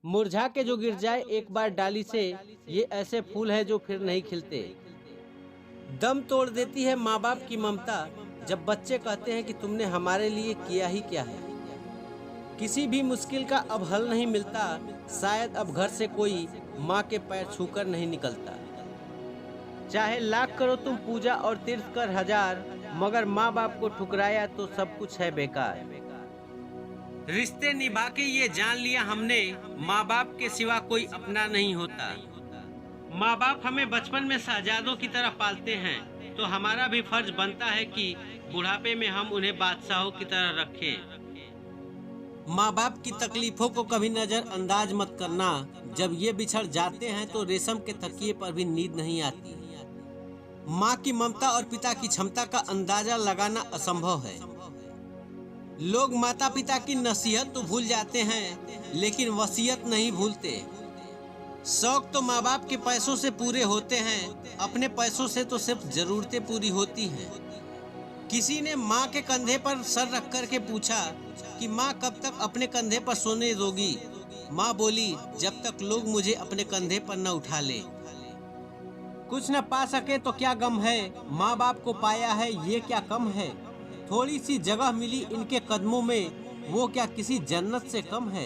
मुरझा के जो गिर जाए एक बार डाली से, ये ऐसे फूल है जो फिर नहीं खिलते। दम तोड़ देती है माँ बाप की ममता, जब बच्चे कहते हैं कि तुमने हमारे लिए किया ही क्या है। किसी भी मुश्किल का अब हल नहीं मिलता, शायद अब घर से कोई माँ के पैर छूकर नहीं निकलता। चाहे लाख करो तुम पूजा और तीर्थ कर हजार, मगर माँ बाप को ठुकराया तो सब कुछ है बेकार। रिश्ते निभा के ये जान लिया हमने, माँ बाप के सिवा कोई अपना नहीं होता। माँ बाप हमें बचपन में शहजादों की तरह पालते हैं, तो हमारा भी फर्ज बनता है कि बुढ़ापे में हम उन्हें बादशाहों की तरह रखें। माँ बाप की तकलीफों को कभी नजरअंदाज मत करना, जब ये बिछड़ जाते हैं तो रेशम के तकिए पर भी नींद नहीं आती। माँ की ममता और पिता की क्षमता का अंदाजा लगाना असंभव है। लोग माता पिता की नसीहत तो भूल जाते हैं, लेकिन वसीयत नहीं भूलते। शौक तो माँ बाप के पैसों से पूरे होते हैं, अपने पैसों से तो सिर्फ जरूरतें पूरी होती हैं। किसी ने माँ के कंधे पर सर रख कर के पूछा कि माँ कब तक अपने कंधे पर सोने दोगी। माँ बोली, जब तक लोग मुझे अपने कंधे पर न उठा ले। कुछ न पा सके तो क्या गम है, माँ बाप को पाया है ये क्या कम है। थोड़ी सी जगह मिली इनके कदमों में, वो क्या किसी जन्नत से कम है।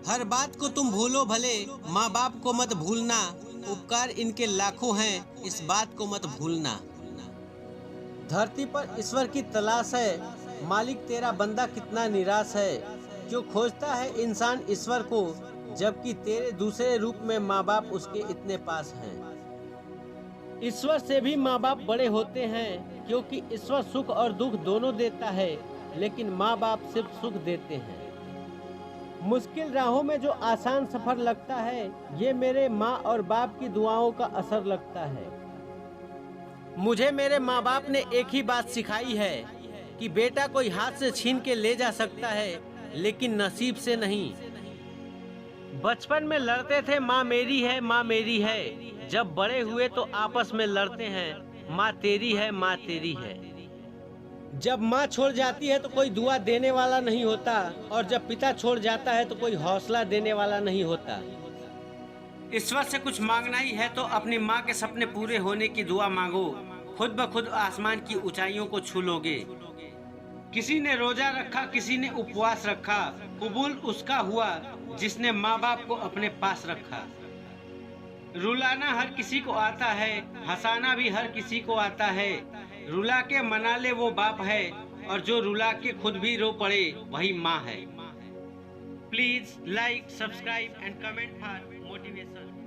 हर बात को तुम भूलो भले, माँ बाप को मत भूलना। उपकार इनके लाखों हैं, इस बात को मत भूलना। धरती पर ईश्वर की तलाश है, मालिक तेरा बंदा कितना निराश है। जो खोजता है इंसान ईश्वर को, जबकि तेरे दूसरे रूप में माँ बाप उसके इतने पास हैं। ईश्वर से भी माँ बाप बड़े होते हैं, क्योंकि ईश्वर सुख और दुख दोनों देता है, लेकिन माँ बाप सिर्फ सुख देते हैं। मुश्किल राहों में जो आसान सफर लगता है, ये मेरे माँ और बाप की दुआओं का असर लगता है। मुझे मेरे माँ बाप ने एक ही बात सिखाई है कि बेटा कोई हाथ से छीन के ले जा सकता है, लेकिन नसीब से नहीं। बचपन में लड़ते थे माँ मेरी है माँ मेरी है, जब बड़े हुए तो आपस में लड़ते हैं माँ तेरी है माँ तेरी है। जब माँ छोड़ जाती है तो कोई दुआ देने वाला नहीं होता, और जब पिता छोड़ जाता है तो कोई हौसला देने वाला नहीं होता। ईश्वर से कुछ मांगना ही है तो अपनी माँ के सपने पूरे होने की दुआ मांगो, खुद ब खुद आसमान की ऊंचाइयों को छू लोगे। किसी ने रोजा रखा, किसी ने उपवास रखा, कबूल उसका हुआ जिसने माँ बाप को अपने पास रखा। रुलाना हर किसी को आता है, हंसाना भी हर किसी को आता है। रुला के मना ले वो बाप है, और जो रुला के खुद भी रो पड़े वही माँ है। Please like, subscribe and comment for motivation.